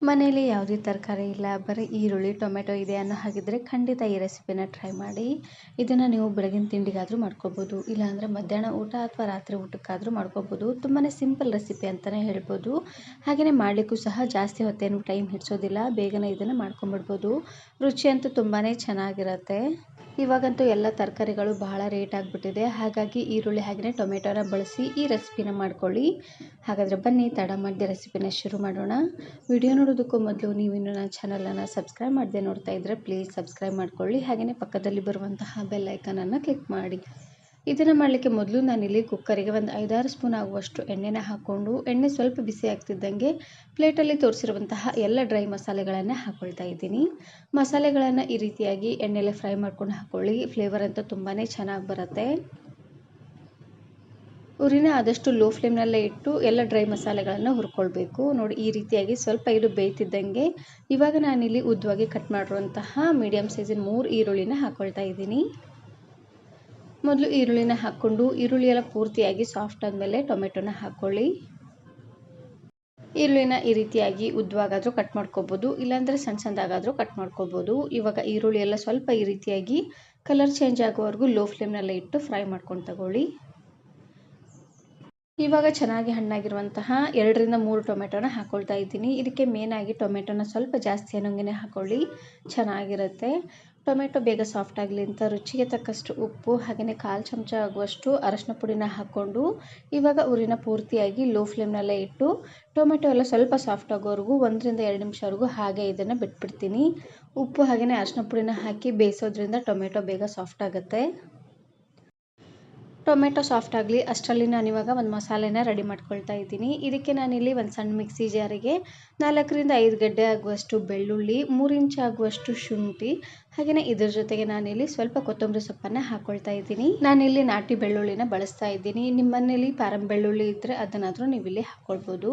ಮನೆಯಲ್ಲಿ ಯಾವುದೇ ತರಕಾರಿ ಇಲ್ಲ, ಬರೀ ಈರುಳ್ಳಿ ಟೊಮೆಟೊ ಇದೆ ಅನ್ನೋ ಹಾಗಿದ್ರೆ ಖಂಡಿತ ಈ ರೆಸಿಪಿನ ಟ್ರೈ ಮಾಡಿ. ಇದನ್ನು ನೀವು ಬೆಳಗಿನ ತಿಂಡಿಗಾದರೂ ಮಾಡ್ಕೋಬೋದು, ಇಲ್ಲಾಂದರೆ ಮಧ್ಯಾಹ್ನ ಊಟ ಅಥವಾ ರಾತ್ರಿ ಊಟಕ್ಕಾದರೂ ಮಾಡ್ಕೋಬೋದು. ತುಂಬಾ ಸಿಂಪಲ್ ರೆಸಿಪಿ ಅಂತಲೇ ಹೇಳ್ಬೋದು. ಹಾಗೆಯೇ ಮಾಡಲಿಕ್ಕೂ ಸಹ ಜಾಸ್ತಿ ಹೊತ್ತೇನು ಟೈಮ್ ಹಿಡಿಸೋದಿಲ್ಲ, ಬೇಗನೆ ಇದನ್ನು ಮಾಡ್ಕೊಂಬಿಡ್ಬೋದು. ರುಚಿ ಅಂತೂ ತುಂಬಾ ಚೆನ್ನಾಗಿರುತ್ತೆ. ಇವಾಗಂತೂ ಎಲ್ಲ ತರಕಾರಿಗಳು ಬಹಳ ರೇಟ್ ಆಗಿಬಿಟ್ಟಿದೆ, ಹಾಗಾಗಿ ಈರುಳ್ಳಿ ಹಾಗೆಯೇ ಟೊಮೆಟೊನ ಬಳಸಿ ಈ ರೆಸಿಪಿನ ಮಾಡ್ಕೊಳ್ಳಿ. ಹಾಗಾದರೆ ಬನ್ನಿ ತಡ ಮಾಡದೆ ರೆಸಿಪಿನ ಶುರು ಮಾಡೋಣ. ವಿಡಿಯೋ ನೋಡೋದಕ್ಕೂ ಮೊದಲು ನೀವು ಇನ್ನೂ ನನ್ನ ಚಾನಲನ್ನು ಸಬ್ಸ್ಕ್ರೈಬ್ ಮಾಡದೆ ನೋಡ್ತಾ ಇದ್ದರೆ ಪ್ಲೀಸ್ ಸಬ್ಸ್ಕ್ರೈಬ್ ಮಾಡ್ಕೊಳ್ಳಿ. ಹಾಗೆಯೇ ಪಕ್ಕದಲ್ಲಿ ಬರುವಂತಹ ಬೆಲ್ ಐಕನನ್ನು ಕ್ಲಿಕ್ ಮಾಡಿ. ಇದನ್ನು ಮಾಡಲಿಕ್ಕೆ ಮೊದಲು ನಾನಿಲ್ಲಿ ಕುಕ್ಕರಿಗೆ ಒಂದು 5-6 ಸ್ಪೂನ್ ಆಗುವಷ್ಟು ಎಣ್ಣೆನ ಹಾಕ್ಕೊಂಡು, ಎಣ್ಣೆ ಸ್ವಲ್ಪ ಬಿಸಿ ಆಗ್ತಿದ್ದಂಗೆ ಪ್ಲೇಟಲ್ಲಿ ತೋರಿಸಿರುವಂತಹ ಎಲ್ಲ ಡ್ರೈ ಮಸಾಲೆಗಳನ್ನು ಹಾಕ್ಕೊಳ್ತಾ ಇದ್ದೀನಿ. ಮಸಾಲೆಗಳನ್ನು ಈ ರೀತಿಯಾಗಿ ಎಣ್ಣೆಲೆ ಫ್ರೈ ಮಾಡ್ಕೊಂಡು ಹಾಕ್ಕೊಳ್ಳಿ, ಫ್ಲೇವರ್ ಅಂತೂ ತುಂಬಾ ಚೆನ್ನಾಗಿ ಬರುತ್ತೆ. ಉರಿನ ಆದಷ್ಟು ಲೋ ಫ್ಲೇಮ್ನಲ್ಲೇ ಇಟ್ಟು ಎಲ್ಲ ಡ್ರೈ ಮಸಾಲೆಗಳನ್ನು ಹುರ್ಕೊಳ್ಬೇಕು. ನೋಡಿ, ಈ ರೀತಿಯಾಗಿ ಸ್ವಲ್ಪ ಇದು ಬೇಯ್ತಿದ್ದಂಗೆ ಇವಾಗ ನಾನಿಲ್ಲಿ ಉದ್ದವಾಗಿ ಕಟ್ ಮಾಡಿರುವಂತಹ ಮೀಡಿಯಮ್ ಸೈಜಿನ 3 ಈರುಳ್ಳಿನ ಹಾಕ್ಕೊಳ್ತಾ ಇದ್ದೀನಿ. ಮೊದಲು ಈರುಳ್ಳಿನ ಹಾಕ್ಕೊಂಡು ಈರುಳ್ಳಿ ಎಲ್ಲ ಪೂರ್ತಿಯಾಗಿ ಸಾಫ್ಟ್ ಆದಮೇಲೆ ಟೊಮೆಟೊನ ಹಾಕ್ಕೊಳ್ಳಿ. ಈರುಳ್ಳಿನ ಈ ರೀತಿಯಾಗಿ ಉದ್ದವಾಗಾದರೂ ಕಟ್ ಮಾಡ್ಕೋಬೋದು, ಇಲ್ಲಾಂದರೆ ಸಣ್ಣ ಸಣ್ಣದಾಗಾದರೂ ಕಟ್ ಮಾಡ್ಕೋಬೋದು. ಇವಾಗ ಈರುಳ್ಳಿ ಎಲ್ಲ ಸ್ವಲ್ಪ ಈ ರೀತಿಯಾಗಿ ಕಲರ್ ಚೇಂಜ್ ಆಗೋವರೆಗೂ ಲೋ ಫ್ಲೇಮ್ನಲ್ಲೇ ಇಟ್ಟು ಫ್ರೈ ಮಾಡ್ಕೊಂಡು ತಗೊಳ್ಳಿ. ಇವಾಗ ಚೆನ್ನಾಗಿ ಹಣ್ಣಾಗಿರುವಂತಹ 2-3 ಟೊಮೆಟೊನ ಹಾಕ್ಕೊಳ್ತಾ ಇದ್ದೀನಿ. ಇದಕ್ಕೆ ಮೇನಾಗಿ ಟೊಮೆಟೊನ ಸ್ವಲ್ಪ ಜಾಸ್ತಿ ಅನ್ನೋಂಗೆ ಹಾಕ್ಕೊಳ್ಳಿ, ಚೆನ್ನಾಗಿರುತ್ತೆ. ಟೊಮೆಟೊ ಬೇಗ ಸಾಫ್ಟ್ ಆಗಲಿ ಅಂತ ರುಚಿಗೆ ತಕ್ಕಷ್ಟು ಉಪ್ಪು ಹಾಗೆಯೇ 1/4 ಚಮಚ ಆಗುವಷ್ಟು ಅರಶಿನ ಪುಡಿನ ಹಾಕ್ಕೊಂಡು ಇವಾಗ ಉರಿನ ಪೂರ್ತಿಯಾಗಿ ಲೋ ಫ್ಲೇಮ್ನಲ್ಲೇ ಇಟ್ಟು ಟೊಮೆಟೊ ಎಲ್ಲ ಸ್ವಲ್ಪ ಸಾಫ್ಟ್ ಆಗೋವರೆಗೂ 1-2 ನಿಮಿಷವರೆಗೂ ಹಾಗೆ ಇದನ್ನು ಬಿಟ್ಬಿಡ್ತೀನಿ. ಉಪ್ಪು ಹಾಗೆಯೇ ಅರಶಿನ ಪುಡಿನ ಹಾಕಿ ಬೇಯಿಸೋದ್ರಿಂದ ಟೊಮೆಟೊ ಬೇಗ ಸಾಫ್ಟ್ ಆಗುತ್ತೆ. ಟೊಮೆಟೊ ಸಾಫ್ಟ್ ಆಗಲಿ ಅಷ್ಟರಲ್ಲಿ ನಾನಿವಾಗ ಒಂದು ಮಸಾಲೆನ ರೆಡಿ ಮಾಡ್ಕೊಳ್ತಾ ಇದ್ದೀನಿ. ಇದಕ್ಕೆ ನಾನಿಲ್ಲಿ ಒಂದು ಸಣ್ಣ ಮಿಕ್ಸಿ ಜಾರಿಗೆ 4-5 ಗಡ್ಡೆ ಆಗುವಷ್ಟು ಬೆಳ್ಳುಳ್ಳಿ, 3 ಇಂಚ್ ಆಗುವಷ್ಟು ಶುಂಠಿ ಹಾಗೆಯೇ ಇದ್ರ ಜೊತೆಗೆ ನಾನಿಲ್ಲಿ ಸ್ವಲ್ಪ ಕೊತ್ತಂಬರಿ ಸೊಪ್ಪನ್ನು ಹಾಕ್ಕೊಳ್ತಾ ಇದ್ದೀನಿ. ನಾನಿಲ್ಲಿ ನಾಟಿ ಬೆಳ್ಳುಳ್ಳಿನ ಬಳಸ್ತಾ ಇದ್ದೀನಿ. ನಿಮ್ಮ ಮನೇಲಿ ಪಾರಂ ಬೆಳ್ಳುಳ್ಳಿ ಇದ್ದರೆ ಅದನ್ನಾದರೂ ನೀವು ಇಲ್ಲಿ ಹಾಕ್ಕೊಳ್ಬೋದು.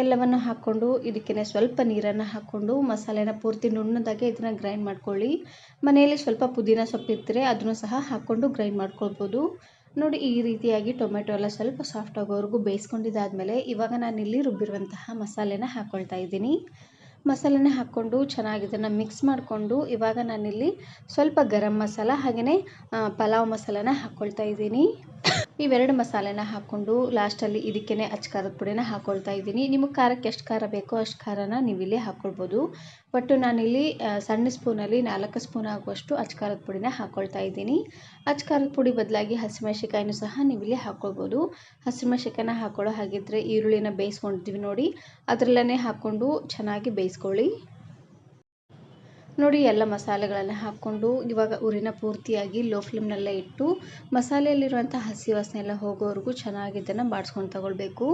ಎಲ್ಲವನ್ನು ಹಾಕ್ಕೊಂಡು ಇದಕ್ಕೆ ಸ್ವಲ್ಪ ನೀರನ್ನು ಹಾಕ್ಕೊಂಡು ಮಸಾಲೆನ ಪೂರ್ತಿ ನುಣ್ಣದಾಗೆ ಇದನ್ನು ಗ್ರೈಂಡ್ ಮಾಡ್ಕೊಳ್ಳಿ. ಮನೆಯಲ್ಲಿ ಸ್ವಲ್ಪ ಪುದೀನ ಸೊಪ್ಪಿದ್ದರೆ ಅದನ್ನು ಸಹ ಹಾಕ್ಕೊಂಡು ಗ್ರೈಂಡ್ ಮಾಡ್ಕೊಳ್ಬೋದು. ನೋಡಿ, ಈ ರೀತಿಯಾಗಿ ಟೊಮೆಟೊ ಎಲ್ಲ ಸ್ವಲ್ಪ ಸಾಫ್ಟ್ ಆಗೋವರೆಗೂ ಬೇಯಿಸ್ಕೊಂಡಿದ್ದಾದಮೇಲೆ ಇವಾಗ ನಾನಿಲ್ಲಿ ರುಬ್ಬಿರುವಂತಹ ಮಸಾಲೆನ ಹಾಕ್ಕೊಳ್ತಾ ಇದ್ದೀನಿ. ಮಸಾಲೆನ ಹಾಕ್ಕೊಂಡು ಚೆನ್ನಾಗಿ ಇದನ್ನು ಮಿಕ್ಸ್ ಮಾಡಿಕೊಂಡು ಇವಾಗ ನಾನಿಲ್ಲಿ ಸ್ವಲ್ಪ ಗರಂ ಮಸಾಲ ಹಾಗೆಯೇ ಪಲಾವ್ ಮಸಾಲನ ಹಾಕ್ಕೊಳ್ತಾ ಇದ್ದೀನಿ. ಇವೆರಡು ಮಸಾಲೆನ ಹಾಕ್ಕೊಂಡು ಲಾಸ್ಟಲ್ಲಿ ಇದಕ್ಕೇ ಅಚ್ಕಾರದ ಪುಡಿನ ಹಾಕ್ಕೊಳ್ತಾ ಇದ್ದೀನಿ. ನಿಮಗೆ ಖಾರಕ್ಕೆ ಎಷ್ಟು ಖಾರ ಬೇಕೋ ಅಷ್ಟು ಖಾರನ ನೀವು ಇಲ್ಲಿ ಹಾಕ್ಕೊಳ್ಬೋದು. ಬಟ್ ನಾನಿಲ್ಲಿ ಸಣ್ಣ ಸ್ಪೂನಲ್ಲಿ 4 ಸ್ಪೂನ್ ಆಗುವಷ್ಟು ಅಚ್ಕಾರದ ಪುಡಿನ ಹಾಕ್ಕೊಳ್ತಾ ಇದ್ದೀನಿ. ಅಚ್ಕಾರದ ಪುಡಿ ಬದಲಾಗಿ ಹಸಿಮೆಣಸಿಕಾಯಿನೂ ಸಹ ನೀವು ಇಲ್ಲಿ ಹಾಕ್ಕೊಳ್ಬೋದು. ಹಸಿಮೆಣಸಿಕಾಯಿನ ಹಾಕ್ಕೊಳ್ಳೋ ಹಾಗಿದ್ರೆ ಈರುಳ್ಳಿನ ಬೇಯಿಸ್ಕೊಂಡಿದ್ದೀವಿ ನೋಡಿ, ಅದರಲ್ಲೇ ಹಾಕ್ಕೊಂಡು ಚೆನ್ನಾಗಿ ಬೇಯಿಸ್ಕೊಳ್ಳಿ. ನೋಡಿ, ಎಲ್ಲ ಮಸಾಲೆಗಳನ್ನು ಹಾಕ್ಕೊಂಡು ಇವಾಗ ಉರಿನ ಪೂರ್ತಿಯಾಗಿ ಲೋ ಫ್ಲೇಮ್ನಲ್ಲೇ ಇಟ್ಟು ಮಸಾಲೆಯಲ್ಲಿರುವಂಥ ಹಸಿ ವಾಸನೆ ಎಲ್ಲ ಹೋಗೋವರೆಗೂ ಚೆನ್ನಾಗಿ ಇದನ್ನು ಬಾಡಿಸ್ಕೊಂಡು ತಗೊಳ್ಬೇಕು.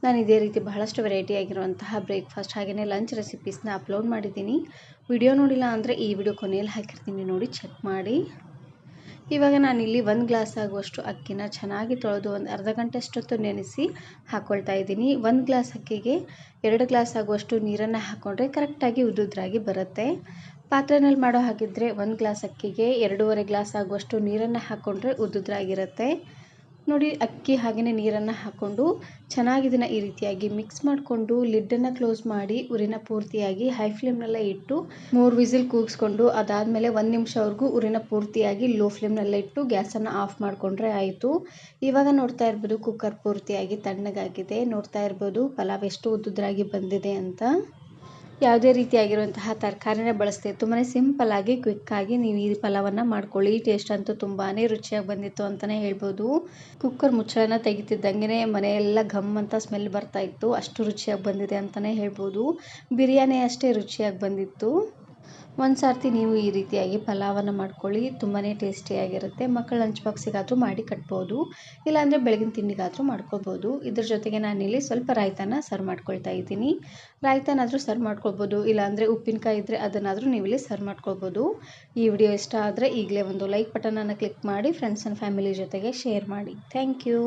ನಾನು ಇದೇ ರೀತಿ ಬಹಳಷ್ಟು ವೆರೈಟಿ ಆಗಿರುವಂತಹ ಬ್ರೇಕ್ಫಾಸ್ಟ್ ಹಾಗೆಯೇ ಲಂಚ್ ರೆಸಿಪೀಸ್ನ ಅಪ್ಲೋಡ್ ಮಾಡಿದ್ದೀನಿ. ವಿಡಿಯೋ ನೋಡಿಲ್ಲ ಅಂದರೆ ಈ ವಿಡಿಯೋ ಕೊನೆಯಲ್ಲಿ ಹಾಕಿರ್ತೀನಿ, ನೋಡಿ ಚೆಕ್ ಮಾಡಿ. ಇವಾಗ ನಾನಿಲ್ಲಿ 1 ಗ್ಲಾಸ್ ಆಗುವಷ್ಟು ಅಕ್ಕಿನ ಚೆನ್ನಾಗಿ ತೊಳೆದು ಒಂದು ಅರ್ಧ ಗಂಟೆ ಅಷ್ಟೊತ್ತು ನೆನೆಸಿ ಹಾಕ್ಕೊಳ್ತಾ ಇದ್ದೀನಿ. 1 ಗ್ಲಾಸ್ ಅಕ್ಕಿಗೆ 2 ಗ್ಲಾಸ್ ಆಗುವಷ್ಟು ನೀರನ್ನು ಹಾಕ್ಕೊಂಡ್ರೆ ಕರೆಕ್ಟಾಗಿ ಉದುದ್ರಾಗಿ ಬರುತ್ತೆ. ಪಾತ್ರೆನಲ್ಲಿ ಮಾಡೋ ಹಾಗಿದ್ದರೆ 1 ಗ್ಲಾಸ್ ಅಕ್ಕಿಗೆ 2.5 ಗ್ಲಾಸ್ ಆಗುವಷ್ಟು ನೀರನ್ನು ಹಾಕ್ಕೊಂಡ್ರೆ ಉದುದ್ರಾಗಿರುತ್ತೆ. ನೋಡಿ, ಅಕ್ಕಿ ಹಾಗೆಯೇ ನೀರನ್ನು ಹಾಕ್ಕೊಂಡು ಚೆನ್ನಾಗಿ ಇದನ್ನು ಈ ರೀತಿಯಾಗಿ ಮಿಕ್ಸ್ ಮಾಡಿಕೊಂಡು ಲಿಡ್ಡನ್ನು ಕ್ಲೋಸ್ ಮಾಡಿ ಉರಿನ ಪೂರ್ತಿಯಾಗಿ ಹೈ ಫ್ಲೇಮ್ನಲ್ಲೇ ಇಟ್ಟು 3 ವಿಸಿಲ್ ಕೂಗಿಸ್ಕೊಂಡು ಅದಾದಮೇಲೆ 1 ನಿಮಿಷವರೆಗೂ ಉರಿನ ಪೂರ್ತಿಯಾಗಿ ಲೋ ಫ್ಲೇಮ್ನಲ್ಲೇ ಇಟ್ಟು ಗ್ಯಾಸನ್ನು ಆಫ್ ಮಾಡಿಕೊಂಡ್ರೆ ಆಯಿತು. ಇವಾಗ ನೋಡ್ತಾ ಇರ್ಬೋದು ಕುಕ್ಕರ್ ಪೂರ್ತಿಯಾಗಿ ತಣ್ಣಗಾಗಿದೆ. ನೋಡ್ತಾ ಇರ್ಬೋದು ಪಲಾವ್ ಎಷ್ಟು ಉದ್ದುದ್ರಾಗಿ ಬಂದಿದೆ ಅಂತ. ಯಾವುದೇ ರೀತಿಯಾಗಿರುವಂತಹ ತರಕಾರಿನ ಬಳಸದೆ ತುಂಬಾ ಸಿಂಪಲ್ಲಾಗಿ ಕ್ವಿಕ್ಕಾಗಿ ನೀವು ಈ ಪಲಾವನ್ನು ಮಾಡ್ಕೊಳ್ಳಿ. ಟೇಸ್ಟ್ ಅಂತೂ ತುಂಬಾ ರುಚಿಯಾಗಿ ಬಂದಿತ್ತು ಅಂತಲೇ ಹೇಳ್ಬೋದು. ಕುಕ್ಕರ್ ಮುಚ್ಚಳನ ತೆಗಿತಿದ್ದಂಗೆ ಮನೆಯೆಲ್ಲ ಘಮ್ ಅಂತ ಸ್ಮೆಲ್ ಬರ್ತಾ ಇತ್ತು, ಅಷ್ಟು ರುಚಿಯಾಗಿ ಬಂದಿದೆ ಅಂತಲೇ ಹೇಳ್ಬೋದು. ಬಿರಿಯಾನಿ ಅಷ್ಟೇ ರುಚಿಯಾಗಿ ಬಂದಿತ್ತು. ಒಂದು ಸಾರ್ತಿ ನೀವು ಈ ರೀತಿಯಾಗಿ ಪಲಾವನ್ನು ಮಾಡ್ಕೊಳ್ಳಿ, ತುಂಬಾ ಟೇಸ್ಟಿಯಾಗಿರುತ್ತೆ. ಮಕ್ಕಳ ಲಂಚ್ ಬಾಕ್ಸಿಗಾದರೂ ಮಾಡಿ ಕಟ್ಬೋದು, ಇಲ್ಲಾಂದರೆ ಬೆಳಗಿನ ತಿಂಡಿಗಾದರೂ ಮಾಡ್ಕೊಬೋದು. ಇದ್ರ ಜೊತೆಗೆ ನಾನಿಲ್ಲಿ ಸ್ವಲ್ಪ ರಾಯ್ತಾನ ಸರ್ವ್ ಮಾಡ್ಕೊಳ್ತಾ ಇದ್ದೀನಿ. ರಾಯ್ತಾನಾದರೂ ಸರ್ವ್ ಮಾಡ್ಕೊಳ್ಬೋದು, ಇಲ್ಲಾಂದರೆ ಉಪ್ಪಿನಕಾಯಿ ಇದ್ದರೆ ಅದನ್ನಾದರೂ ನೀವು ಇಲ್ಲಿ ಸರ್ವ್ ಮಾಡ್ಕೊಳ್ಬೋದು. ಈ ವಿಡಿಯೋ ಇಷ್ಟ ಆದರೆ ಈಗಲೇ ಒಂದು ಲೈಕ್ ಬಟನನ್ನು ಕ್ಲಿಕ್ ಮಾಡಿ ಫ್ರೆಂಡ್ಸ್ ಆ್ಯಂಡ್ ಫ್ಯಾಮಿಲಿ ಜೊತೆಗೆ ಶೇರ್ ಮಾಡಿ. Thank you.